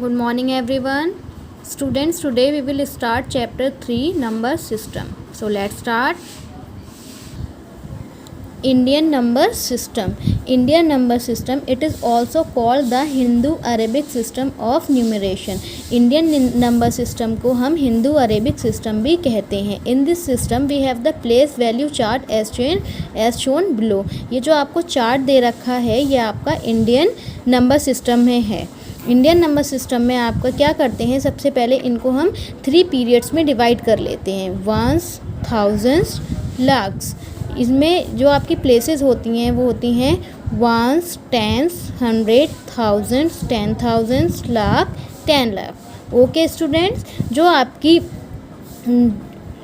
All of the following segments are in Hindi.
Good morning everyone. Students, today we will start chapter 3 number system. So let's start. Indian number system. Indian number system, it is also called the Hindu Arabic system of numeration. Indian number system को हम हिंदू अरेबिक सिस्टम भी कहते हैं. In this system we have the place value chart as shown below. ये जो आपको चार्ट दे रखा है ये आपका इंडियन नंबर सिस्टम में है. इंडियन नंबर सिस्टम में आपका क्या करते हैं, सबसे पहले इनको हम 3 पीरियड्स में डिवाइड कर लेते हैं. Ones, thousands, lakhs. इसमें जो आपकी प्लेसेस होती हैं वो होती हैं ones, tens, 100, thousands, 10,000, lakh, 10 lakh. Okay students, जो आपकी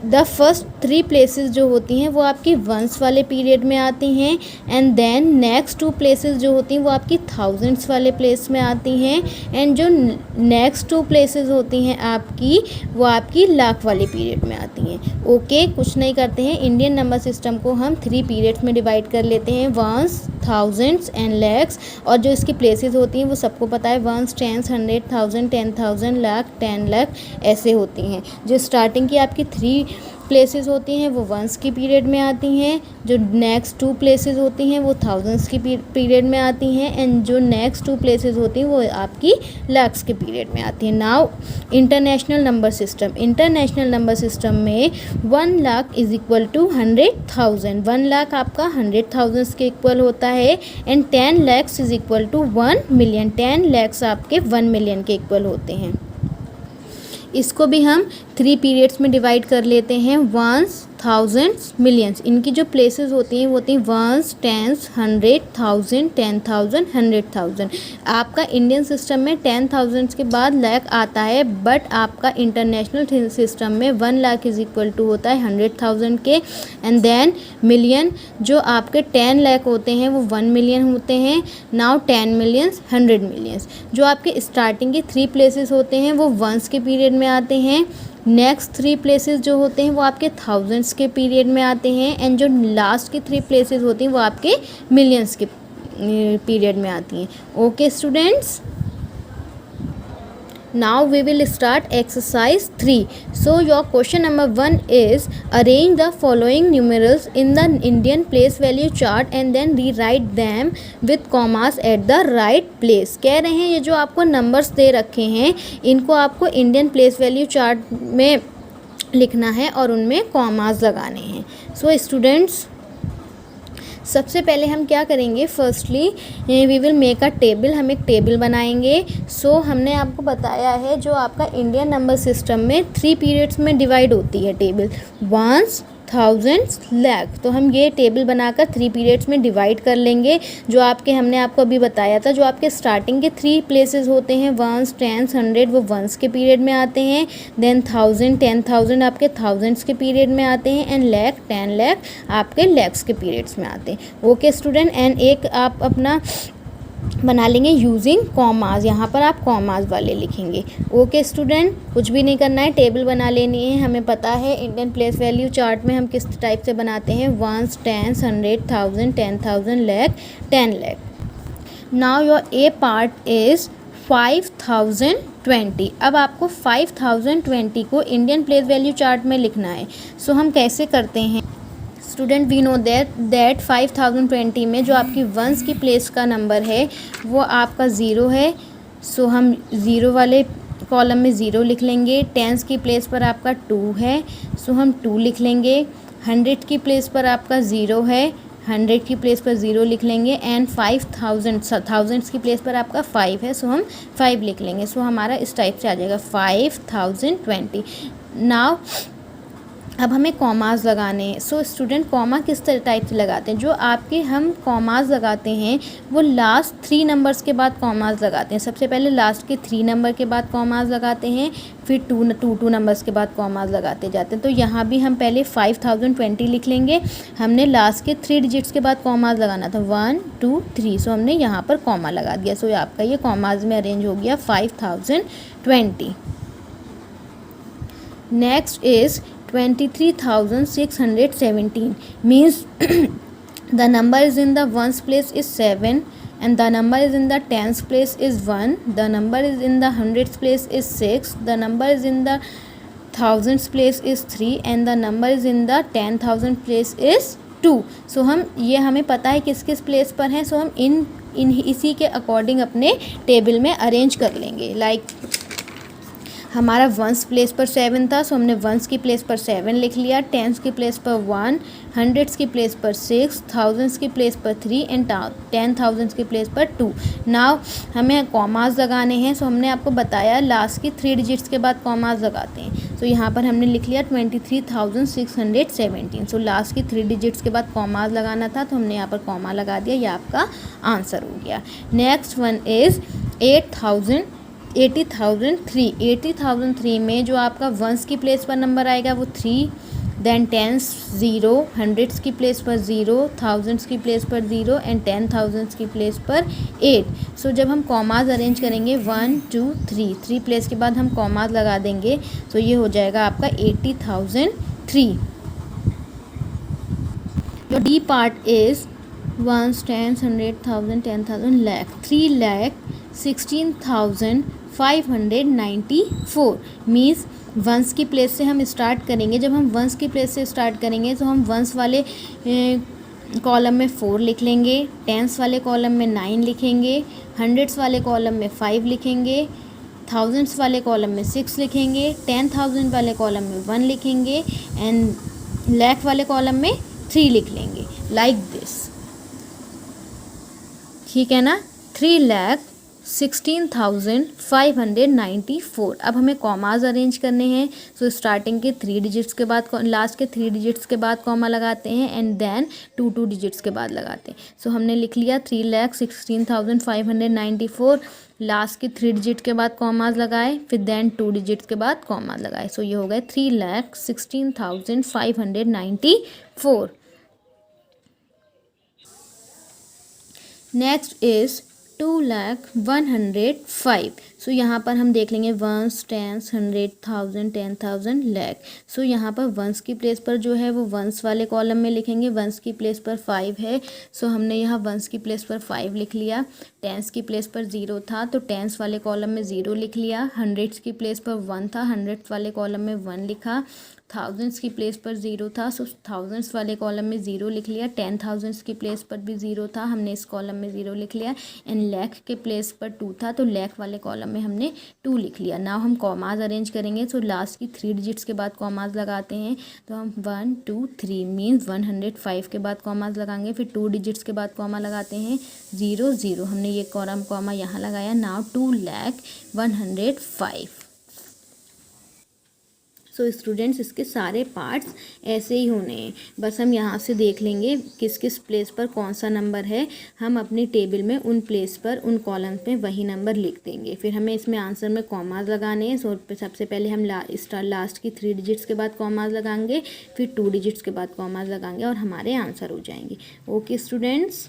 द फर्स्ट 3 प्लेसेस जो होती हैं वो आपकी वंस वाले पीरियड में आती हैं एंड देन नेक्स्ट 2 प्लेसेस जो होती हैं वो आपकी थाउजेंड्स वाले प्लेस में आती हैं एंड जो नेक्स्ट 2 प्लेसेस होती हैं आपकी वो आपकी लाख वाले पीरियड में आती हैं. ओके, कुछ नहीं करते हैं, इंडियन नंबर सिस्टम को हम 3 पीरियड्स में डिवाइड कर लेते हैं, वंस, थाउजेंड्स एंड लैक्स. और जो इसकी प्लेसेस होती हैं वो सबको पता है, वंस, टेंस, 100, 1000, 10,000, लाख, 10 लाख ऐसे होती हैं. जो स्टार्टिंग की आपकी 3 प्लेसेस होती हैं वो वंस की पीरियड में आती हैं, जो नेक्स्ट 2 प्लेसेस होती हैं वो थाउजेंड्स की पीरियड में आती हैं एंड जो नेक्स्ट 2 प्लेसेस होती हैं वो आपकी लाख्स के पीरियड में आती हैं. Now international number system. International number system में 1 lakh is equal to 100,000. 1 lakh आपका 100,000 के इक्वल होता है and 10 lakhs is equal to 1 million. 10 lakhs आपके 1 मिलियन के इक्वल होते हैं. इसको भी हम 3 पीरियड्स में डिवाइड कर लेते हैं, वंस, थाउजेंड्स, मिलियंस. इनकी जो प्लेसेस होती हैं वो होती हैं वंस, टेंस, 100, 1000, 10,000, 100,000. आपका इंडियन सिस्टम में 10,000 के बाद लाख आता है, बट आपका इंटरनेशनल सिस्टम में 1 लाख इज इक्वल टू होता है 100,000 के एंड देन मिलियन. जो आपके 10 लाख होते हैं वो 1 मिलियन होते हैं. Now 10 millions, 100 millions. जो आपके स्टार्टिंग के 3 प्लेसेस होते हैं वो वंस के पीरियड में आते हैं, नेक्स्ट 3 प्लेसेस जो होते हैं वो आपके थाउजेंड्स के पीरियड में आते हैं एंड जो लास्ट की 3 प्लेसेस होती हैं वो आपके मिलियंस के पीरियड में आती हैं. Okay students, now we will start exercise 3. So your question number 1 is arrange the following numerals in the Indian place value chart and then rewrite them with commas at the right place. कह रहे हैं ये जो आपको नंबर्स दे रखे हैं इनको आपको इंडियन प्लेस वैल्यू चार्ट में लिखना है और उनमें कॉमास लगाने हैं. सो स्टूडेंट्स, सबसे पहले हम क्या करेंगे, firstly we will make a table. हम एक टेबल बनाएंगे. सो हमने आपको बताया है जो आपका इंडियन नंबर सिस्टम में 3 पीरियड्स में डिवाइड होती है टेबल, वंस, थाउजेंड्स, लाख. तो हम ये टेबल बनाकर 3 पीरियड्स में डिवाइड कर लेंगे. जो आपके हमने आपको अभी बताया था, जो आपके स्टार्टिंग के 3 प्लेसेस होते हैं वंस, टेंस, 100 वो वंस के पीरियड में आते हैं, देन 1000, 10,000 आपके थाउजेंड्स के पीरियड में आते हैं एंड लाख, 10 लाख आपके लैक्स के पीरियड्स में आते हैं. ओके स्टूडेंट, एंड एक आप अपना बना लेंगे यूजिंग कॉमास. यहाँ पर आप कॉमास वाले लिखेंगे. ओके स्टूडेंट, कुछ भी नहीं करना है, टेबल बना लेनी है. हमें पता है इंडियन प्लेस वैल्यू चार्ट में हम किस टाइप से बनाते हैं, ones, tens, 100, 1000, 10,000, lakh, 10 lakh. Now your A part is 5020. अब आपको 5020 को इंडियन प्लेस वैल्यू चार्ट में लिखना है. सो हम कैसे करते हैं स्टूडेंट, वी नो दैट 5020 में जो आपकी वंस की प्लेस का नंबर है वो आपका 0 है. सो हम 0 वाले कॉलम में 0 लिख लेंगे. टेंस की प्लेस पर आपका 2 है, सो हम 2 लिख लेंगे. 100 की प्लेस पर आपका 0 है, 100 की प्लेस पर 0 लिख लेंगे एंड 5000 की प्लेस पर आपका 5 है, सो हम 5 लिख लेंगे. सो हमारा इस टाइप से आ जाएगा 5020. नाउ अब हमें कॉमास लगाने हैं. सो स्टूडेंट, कॉमा किस टाइप से लगाते हैं, जो आपके हम कॉमास लगाते हैं वो लास्ट 3 नंबर्स के बाद कॉमास लगाते हैं. सबसे पहले लास्ट के 3 नंबर के बाद कॉमास लगाते हैं, फिर 2 नंबर्स के बाद कॉमास लगाते जाते हैं. तो यहाँ भी हम पहले 5020 लिख लेंगे. हमने लास्ट के 3 डिजिट्स के बाद कॉमास लगाना था, 1 2 3. सो हमने यहाँ पर कॉमा लगा दिया. सो आपका ये कॉमास में अरेंज हो गया 5020. Next is 23,617 means the number is in the ones place is 7, and the number is in the tens place is 1, the number is in the hundreds place is 6, the number is in the thousands place is 3 and the number is in the 10,000 place is 2. So हम ये हमें पता है किस किस प्लेस पर हैं, सो हम इन इसी के अकॉर्डिंग अपने टेबल में अरेंज कर लेंगे. लाइक हमारा वंस प्लेस पर 7 था, सो हमने वंस की प्लेस पर 7 लिख लिया, टेंस की प्लेस पर 1, हंड्रेड्स की प्लेस पर 6, थाउजेंड्स की प्लेस पर 3 एंड 10,000 की प्लेस पर 2. नाउ हमें कॉमास लगाने हैं, सो हमने आपको बताया लास्ट की 3 डिजिट्स के बाद कॉमास लगाते हैं. सो यहाँ पर हमने लिख लिया 23,617. सो लास्ट की 3 डिजिट्स के बाद कॉमास लगाना था, तो हमने यहाँ पर कॉमा लगा दिया, ये आपका आंसर हो गया. नेक्स्ट वन इज़ 80,003 में जो आपका वंस की प्लेस पर नंबर आएगा वो 3, देन टेंस 0, हंड्रेड्स की प्लेस पर 0, थाउजेंड्स की प्लेस पर 0 एंड 10,000 की प्लेस पर 8. सो जब हम कॉमास अरेंज करेंगे 1 2 3 प्लेस के बाद हम कॉमास लगा देंगे, तो ये हो जाएगा आपका 80,003. Your D part is ones, tens, 100,000, 10,000, lakh. 3,16,594 means ones की प्लेस से हम स्टार्ट करेंगे. जब हम वंस की प्लेस से स्टार्ट करेंगे तो हम वंस वाले कॉलम में 4 लिख लेंगे, टेंस वाले कॉलम में 9 लिखेंगे, हंड्रेड्स वाले कॉलम में 5 लिखेंगे, थाउजेंड्स वाले कॉलम में 6 लिखेंगे, 10,000 वाले कॉलम में 1 लिखेंगे एंड लैख वाले कॉलम में 3 लिख लेंगे. लाइक दिस, ठीक है ना. 3,16,594. अब हमें कॉमास अरेंज करने हैं, सो स्टार्टिंग के 3 डिजिट्स के बाद लास्ट के 3 डिजिट्स के बाद कॉमा लगाते हैं एंड देन 2 डिजिट्स के बाद लगाते हैं. सो हमने लिख लिया 3,16,594, लास्ट के 3 डिजिट के बाद कॉमास लगाए, फिर देन 2 डिजिट्स के बाद कॉमास लगाए. सो ये हो गए 3,16,594. Next is 2,01,05. सो यहाँ पर हम देख लेंगे वंस, टेंस, 100,000, 10,000, लैख. सो यहाँ पर वंस की प्लेस पर जो है वो वंस वाले कॉलम में लिखेंगे. वंस की प्लेस पर 5 है, सो हमने यहाँ वंस की प्लेस पर 5 लिख लिया. टेंस की प्लेस पर 0 था, तो टेंस वाले कॉलम में 0 लिख लिया. हंड्रेड्स की प्लेस पर 1 था, हंड्रेड्स वाले कॉलम में 1 लिखा. थाउजेंड्स की प्लेस पर 0 था, सो थाउजेंड्स वाले कॉलम में 0 लिख लिया. 10,000 की प्लेस पर भी 0 था, हमने इस कॉलम में 0 लिख लिया एंड लैख के प्लेस पर 2 था, तो लैख वाले कॉलम में हमने 2 लिख लिया. नाउ हम कॉमास अरेंज करेंगे, सो लास्ट की 3 डिजिट्स के बाद कॉमास लगाते हैं. तो हम 1 2 3 मीन्स 105 के बाद कॉमास लगाएंगे, फिर 2 डिजिट्स के बाद कॉमा लगाते हैं 0 0, हमने ये कॉमा यहाँ लगाया. नाउ 2,01,05. सो स्टूडेंट्स इसके सारे पार्ट्स ऐसे ही होने हैं, बस हम यहाँ से देख लेंगे किस किस प्लेस पर कौन सा नंबर है. हम अपनी टेबल में उन प्लेस पर उन कॉलम्स में वही नंबर लिख देंगे. फिर हमें इसमें आंसर में कॉमास लगाने हैं. सो सबसे पहले हम लास्ट की 3 डिजिट्स के बाद कॉमास लगाएंगे, फिर 2 डिजिट्स के बाद कॉमास लगाएंगे और हमारे आंसर हो जाएंगे. Okay students.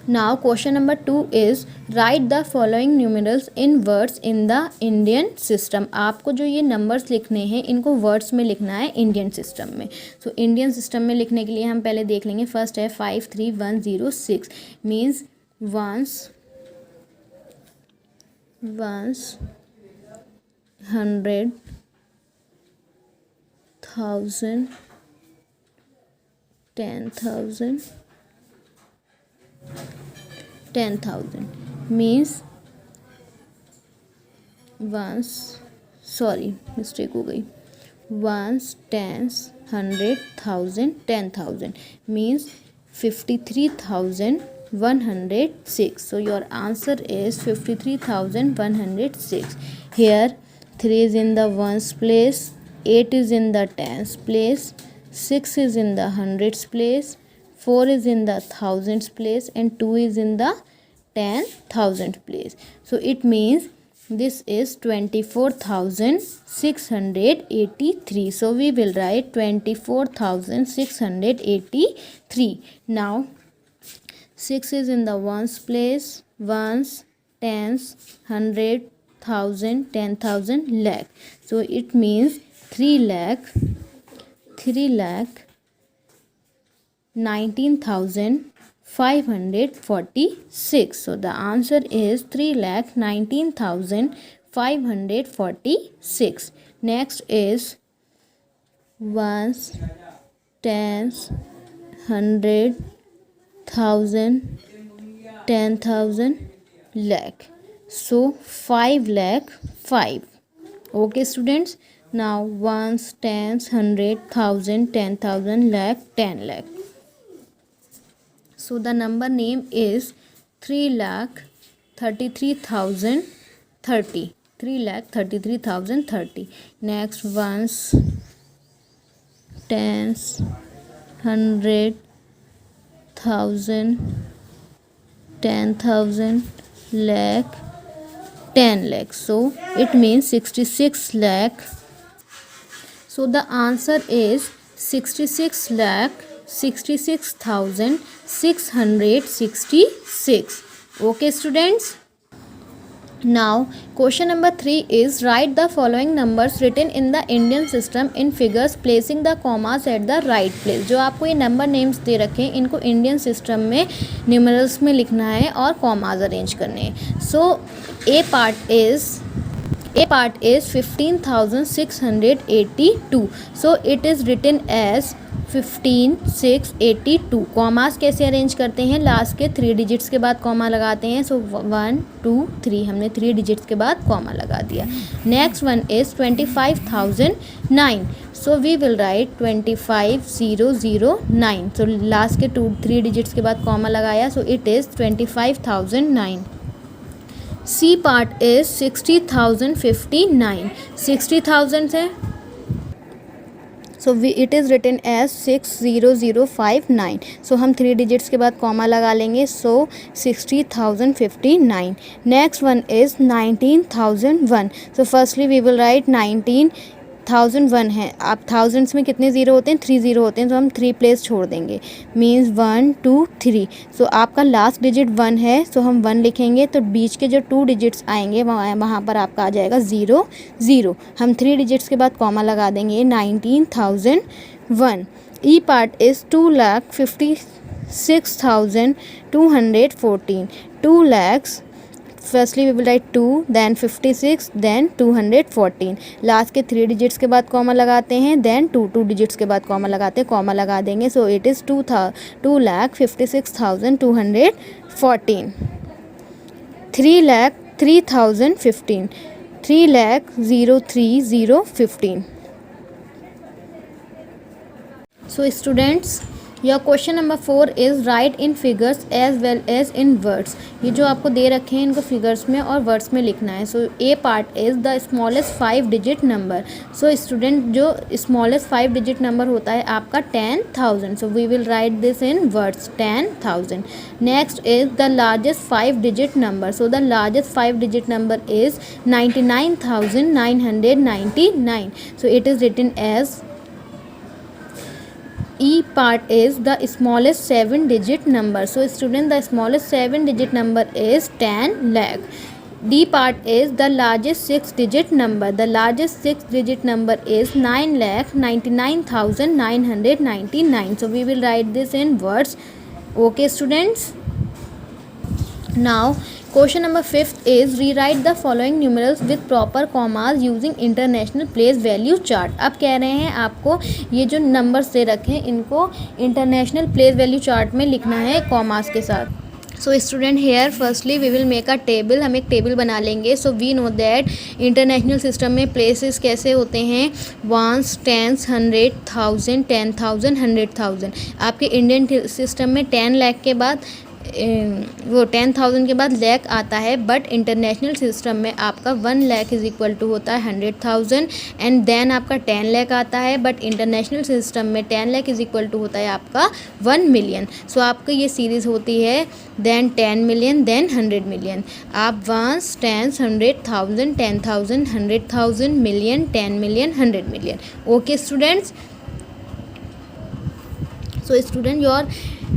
Now question number 2 is write the following numerals in words in the Indian system. आपको जो ये नंबर्स लिखने हैं इनको वर्ड्स में लिखना है इंडियन सिस्टम में. सो इंडियन सिस्टम में लिखने के लिए हम पहले देख लेंगे. फर्स्ट है 53106 means ones, 100, 1000, 10,000 means once, sorry mistake हो गई. once, tens, 100,000, 10,000 means 53,106. So your answer is 53,106. Here 3 is in the ones place, 8 is in the tens place, 6 is in the hundreds place, 4 is in the thousands place and 2 is in the 10,000 place. So it means this is 24,683. So we will write 24,683. Now 6 is in the ones place, ones, tens, 100,000, 10,000, lakh. So it means 3,19,000 3,19,546. So the answer is 3,19,546. Next is ones, tens, hundred, thousand, 10,000, lakh. So 5 lakh 5. Okay students, now ones, tens, hundred, thousand, 10,000, lakh, 10 lakh. So the number name is 3,33,030. 3,33,030. Next ones, tens, hundred, thousand, 10,000, lakh, 10 lakh. So it means 66 lakh. So the answer is 66 lakh 66,666. Okay students. Now question number 3 is write the following numbers written in the Indian system in figures placing the commas at the right place. जो आपको ये नंबर नेम्स दे रखे हैं इनको इंडियन सिस्टम में न्यूमरल्स में लिखना है और कॉमाज अरेंज करने हैं. सो ए part is 15,682. So it is written as 15,682. Commas कैसे अरेंज करते हैं, लास्ट के 3 डिजिट्स के बाद कॉमा लगाते हैं. सो 1 2 3 हमने 3 डिजिट्स के बाद कॉमा लगा दिया. Next one is 25,009. So we will write 25,009. So last के 3 डिजिट्स के बाद कॉमा लगाया. So it is 25,009. C part is 60,059. 60,000 है. So it is written as 60059. So हम 3 डिजिट्स के बाद कॉमा लगा लेंगे. So 60,059. Next one is 19,001. So firstly we will write 19,001 है. आप थाउजेंड्स में कितने ज़ीरो होते हैं, 3 ज़ीरो होते हैं. तो हम 3 प्लेस छोड़ देंगे. मीन्स 1 2 3. सो आपका लास्ट डिजिट 1 है. सो हम 1 लिखेंगे. तो बीच के जो 2 डिजिट्स आएंगे वहाँ पर आपका आ जाएगा 0 0. हम 3 डिजिट्स के बाद कॉमा लगा देंगे. 19,001. ई part is 2,56,214. 2 lakhs. Firstly we will write 2, then 56, then 214. Last के 3 डिजिट्स के बाद कॉमा लगाते हैं. देन 2 डिजिट्स के बाद कॉमा लगाते हैं. कॉमा लगा देंगे. सो it is 2,56,214. 3,03,015. 3,03,015. So students, your question number 4 is write in figures as well as in words. ये जो आपको दे रखे हैं इनको फिगर्स में और वर्ड्स में लिखना है. So A part is the smallest 5 digit number. So student जो स्मॉलेस्ट 5 डिजिट नंबर होता है आपका 10,000. So we will write this in words 10,000. Next is the largest 5 digit number. So the largest 5 digit number is 99,999. So it is written as E part is the smallest 7 digit number. So student, the smallest 7 digit number is 10 lakh. D part is the largest 6 digit number. The largest 6 digit number is 9,99,999. So we will write this in words. Okay students. Now question number 5 is rewrite the following numerals with proper commas using international place value chart. अब कह रहे हैं आपको ये जो नंबर्स दे रखे हैं इनको इंटरनेशनल प्लेस वैल्यू चार्ट में लिखना है कॉमास के साथ. So student here firstly we will make a table. हम एक टेबल बना लेंगे. So we know that international system में प्लेसेस कैसे होते हैं, वंस, टेंस, 100, 1000, 10,000, 100,000. आपके इंडियन सिस्टम में 10 लाख के बाद वो 10,000 के बाद लैख आता है. बट इंटरनेशनल सिस्टम में आपका 1 लाख इज़ इक्वल टू होता है 100,000 एंड देन आपका 10 लाख आता है. बट इंटरनेशनल सिस्टम में 10 लाख इज़ इक्वल टू होता है आपका 1 मिलियन. सो आपकी ये सीरीज़ होती है देन 10 मिलियन देन 100 मिलियन. आप ones, tens, 100,000, 10,000, 100,000, million, 10 million, 100 million. Okay students. So student, your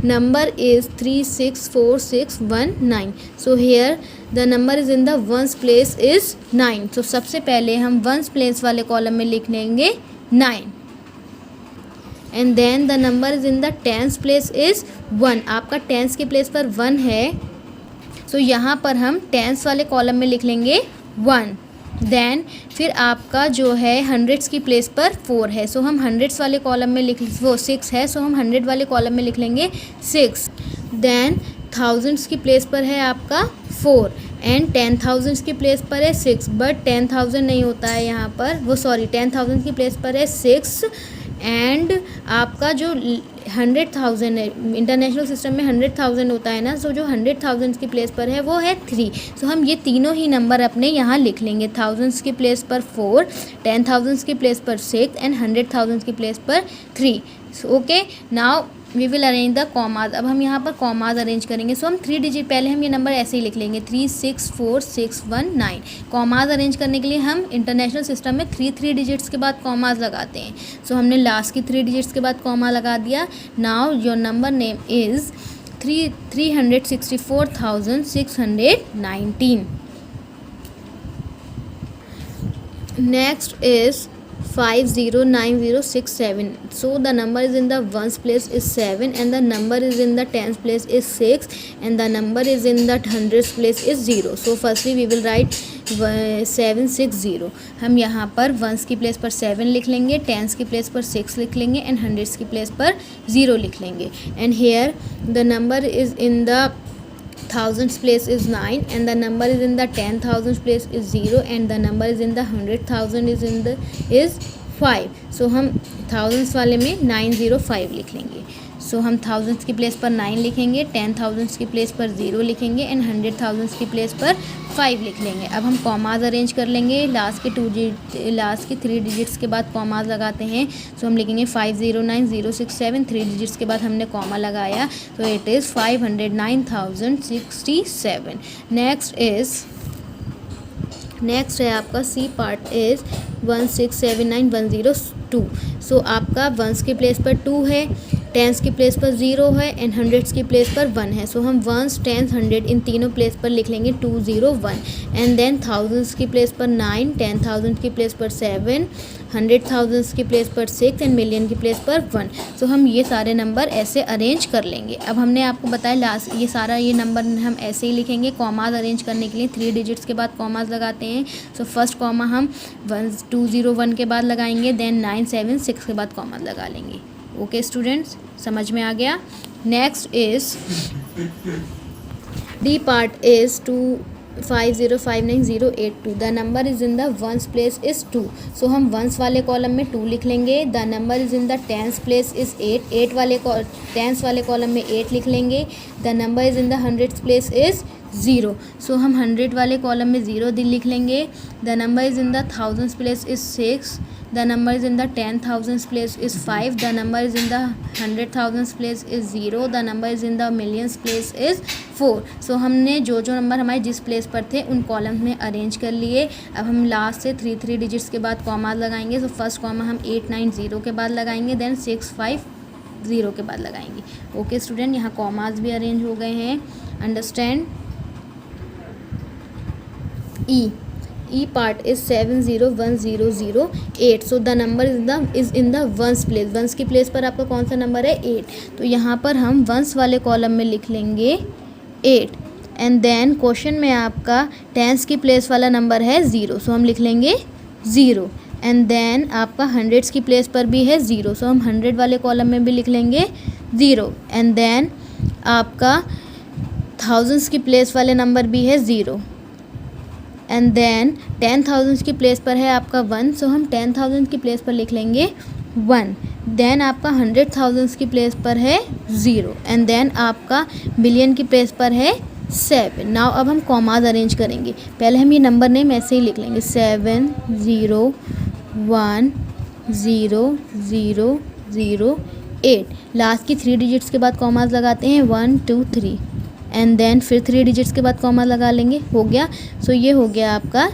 number is 3,64619. So here the number is in the ones place is 9. So सबसे पहले हम ones place वाले कॉलम में लिख लेंगे 9. And then the number is in the tens place is 1. आपका टेंस के प्लेस पर 1 है, सो यहाँ पर हम टेंस वाले कॉलम में लिख लेंगे 1. देन फिर आपका जो है हंड्रेड्स की प्लेस पर 4 है, सो हम हंड्रेड्स वाले कॉलम में वो 6 है, सो हम 100 वाले कॉलम में लिख लेंगे 6. देन थाउजेंड्स की प्लेस पर है आपका 4 एंड 10,000 की प्लेस पर है 6, बट 10,000 नहीं होता है यहाँ पर, वो सॉरी 10,000 की प्लेस पर है 6. एंड आपका जो 100,000 है, इंटरनेशनल सिस्टम में 100,000 होता है ना, सो जो 100,000 की प्लेस पर है वो है 3. सो हम ये तीनों ही नंबर अपने यहाँ लिख लेंगे. थाउजेंड्स की प्लेस पर 4, 10,000 की प्लेस पर 6 एंड 100,000 की प्लेस पर 3. Okay, now we will arrange the commas. अब हम यहाँ पर कॉमाज अरेंज करेंगे. सो हम 3 डिजिट, पहले हम ये नंबर ऐसे ही लिख लेंगे 3 6 4 6 1 9. कॉमाज अरेंज करने के लिए हम इंटरनेशनल सिस्टम में 3 डिजिट्स के बाद कॉमाज लगाते हैं. सो हमने लास्ट की 3 डिजिट्स के बाद कॉमा लगा दिया. Now your number name is 364,619. Next is 509067. So the number is in the ones place is 7 and the number is in the tens place is 6 and the number is in the hundreds place is 0. So firstly we will write 760. हम यहाँ पर वंस की प्लेस पर 7 लिख लेंगे, टेंस की प्लेस पर 6 लिख लेंगे एंड हंड्रेड्स की प्लेस पर 0 लिख लेंगे. And here the number is in the thousands place is 9 and the number is in the 10,000 place is 0 and the number is in the 100,000 is 5. so हम thousands वाले में 905 लिख लेंगे. सो हम थाउजेंड्स की प्लेस पर 9 लिखेंगे, 10,000 की प्लेस पर 0 लिखेंगे एंड 100,000 की प्लेस पर 5 लिख लेंगे. अब हम कॉमाज अरेंज कर लेंगे. लास्ट के 3 डिजिट्स के बाद कॉमाज लगाते हैं. सो हम लिखेंगे 509067. 3 डिजिट्स के बाद हमने कॉमा लगाया, तो इट इज़ 509,067. नेक्स्ट है आपका सी पार्ट इज़ 1679102. सो आपका वंस के प्लेस पर 2 है, टेंस की प्लेस पर 0 है एंड हंड्रेड्स की प्लेस पर 1 है. सो हम वंस, टेंस, 100 इन तीनों प्लेस पर लिख लेंगे 201 एंड देन थाउजेंड्स की प्लेस पर 9, 10,000 की प्लेस पर 7, 100,000 की प्लेस पर 6 एंड मिलियन की प्लेस पर 1. सो हम ये सारे नंबर ऐसे अरेंज कर लेंगे. अब हमने आपको बताया लास्ट ये नंबर हम ऐसे ही लिखेंगे. कॉमाज अरेंज करने के लिए 3 डिजिट्स के बाद कॉमाज लगाते हैं. सो फर्स्ट कॉमा हम 201 के बाद लगाएंगे, देन 976 के बाद कॉमाज लगा लेंगे. ओके स्टूडेंट्स, समझ में आ गया. Next is D part is 25059,082. The number is in the ones place is 2. So हम वंस वाले कॉलम में 2 लिख लेंगे. The number is in the tens place is 8. Tens वाले कॉलम में 8 लिख लेंगे. The number is in the hundreds place is 0. So हम 100 वाले कॉलम में 0 लिख लेंगे. The number is in the thousands place is 6. The number is in the 10,000 place is 5. The number is in the 100,000 place is 0. The number is in the millions place is 4. So हमने जो नंबर हमारे जिस प्लेस पर थे उन कॉलम में अरेंज कर लिए. अब हम लास्ट से 3 डिजिट्स के बाद कॉमा लगाएंगे. सो फर्स्ट कॉमा हम 890 के बाद लगाएंगे, देन 650 के बाद लगाएंगे. ओके स्टूडेंट, यहाँ कॉमाज भी अरेंज हो गए हैं. Understand. E part is 701,008. So the number is in the ones place. Ones की प्लेस पर आपका कौन सा नंबर है? 8. तो यहाँ पर हम वंस वाले कॉलम में लिख लेंगे 8 एंड देन क्वेश्चन में आपका टेंस की प्लेस वाला नंबर है 0. सो हम लिख लेंगे 0 एंड देन आपका हंड्रेड्स की प्लेस पर भी है 0. सो हम 100 वाले कॉलम में भी लिख लेंगे 0 एंड देन आपका थाउजेंड्स की प्लेस वाले नंबर भी है 0 एंड देन 10,000 की प्लेस पर है आपका 1. सो हम 10,000 की प्लेस पर लिख लेंगे 1. देन आपका 100,000 की प्लेस पर है 0 एंड देन आपका बिलियन की प्लेस पर है 7. नाउ अब हम कॉमाज अरेंज करेंगे. पहले हम ये नंबर नेम ऐसे ही लिख लेंगे 701,0,0,8. लास्ट की 3 डिजिट्स के बाद कॉमाज लगाते हैं 1 2 3 एंड देन फिर 3 डिजिट्स के बाद कॉमा लगा लेंगे. हो गया. सो ये हो गया आपका.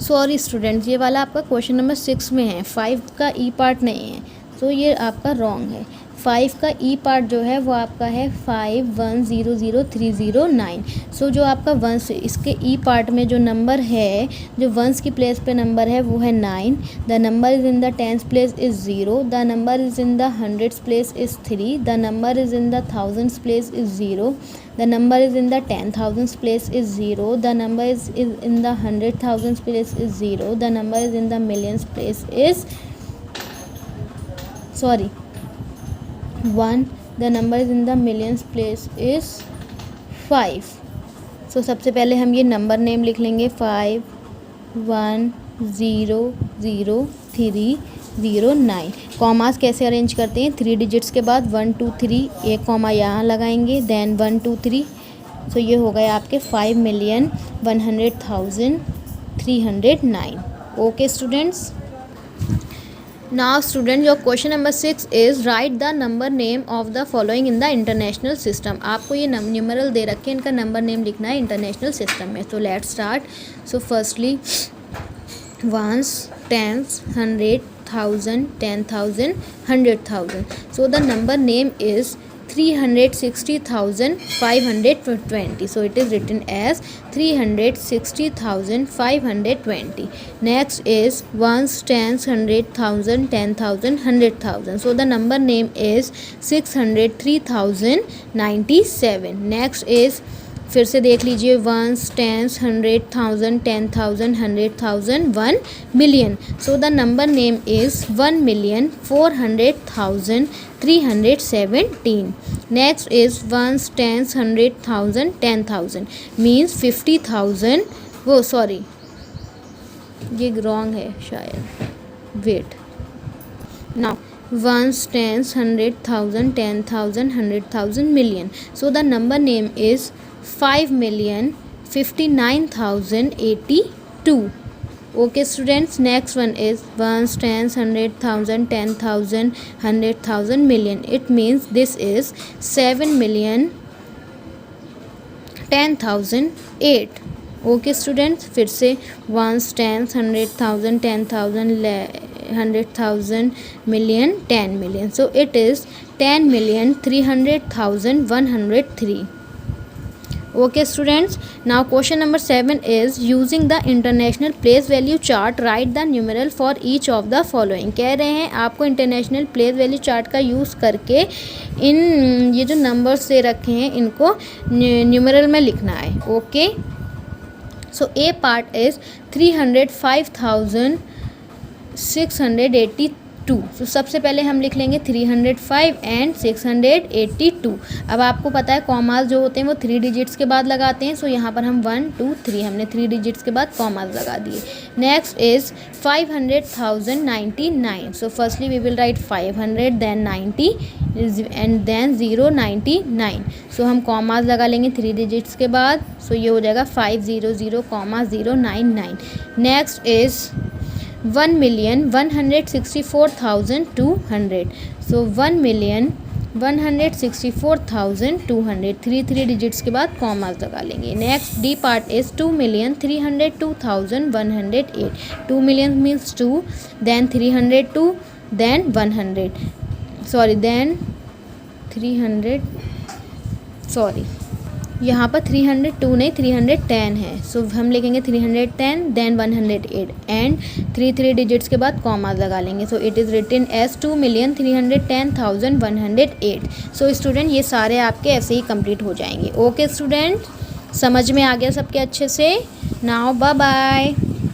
सॉरी स्टूडेंट्स, ये वाला आपका क्वेश्चन नंबर 6 में है, 5 का ई पार्ट नहीं है. सो ये आपका रॉन्ग है. 5 का ई पार्ट जो है वो आपका है 51000309। सो जो आपका वंस इसके ई पार्ट में जो नंबर है, जो वंस की प्लेस पे नंबर है वो है 9। The number is in the tenth place is 0। The number is in the hundreds place is 3। The number is in the thousands place is 0। The number is in the 10,000s place is 0। The number is in the 100,000s place is 0। The number is in the millions place is 1. The number is in the millions place is 5। सो सबसे पहले हम ये नंबर नेम लिख लेंगे 51000309। कॉमास कैसे अरेंज करते हैं, 3 डिजिट्स के बाद 1 2 3 एक कॉमा यहाँ लगाएंगे, देन 1 2 3। सो ये हो गए आपके 5,100,309। Okay students. Now student, your question number 6 is write the number name of the following in the international system। आपको ये न्यूमरल दे रखे हैं, इनका नंबर नेम लिखना है इंटरनेशनल सिस्टम में। तो let's start. So firstly ones, tens, 100, 1000, 10,000, 100,000। So the number name is 360,520. So it is written as 360,520. Next is ones, tens, 100,000, 10,000, 100,000. So the number name is 603,097. Next is, फिर से देख लीजिए, once, tens, 100,000, 10,000, 100,000, 1 million. So the number name is 1,400,317. Next is ones, tens, 100,000, 10,000 means 50,000। वो सॉरी, ये रॉन्ग है शायद, wait. Now ones, tens, 100,000, 10,000, 100,000 million. So the number name is 5,59,082. Okay students, next one is ones, tens, 100,000, 10,000, 100,000 million. It means this is 7,010,008. Okay students, फिर से ones, tens, 100,000, 10,000, 100,000 million, 10 million. So it is 10,300,103. Okay students, now question number 7 is using the international place value chart write the numeral for each of the following। कह रहे हैं आपको इंटरनेशनल प्लेस वैल्यू चार्ट का यूज़ करके इन ये जो नंबर्स दे रखे हैं इनको न्यूमेरल में लिखना है। Okay, so A part is 305,682। तो सबसे पहले हम लिख लेंगे 305 एंड 682। अब आपको पता है कॉमास जो होते हैं वो 3 डिजिट्स के बाद लगाते हैं। सो यहाँ पर हम 1 2 3 हमने 3 डिजिट्स के बाद कॉमास लगा दिए। Next is 500,099। So firstly we will write 500 then 90 and then 099। So हम कॉमास लगा लेंगे 3 डिजिट्स के बाद। सो ये हो जाएगा 500,099। Next is 1,164,200। सो 1,164,200 3 डिजिट्स के बाद कॉमास लगा लेंगे। Next D part is 2,302,108। 2 million means 2, then 302, then 100, sorry then 300, sorry यहाँ पर 302 नहीं 310 है। सो हम लिखेंगे 310 देन 108 एंड 3 डिजिट्स के बाद कॉमास लगा लेंगे। So it is written as 2,310,108। So student ये सारे आपके ऐसे ही कंप्लीट हो जाएंगे। ओके स्टूडेंट, समझ में आ गया सबके अच्छे से? Now bye bye.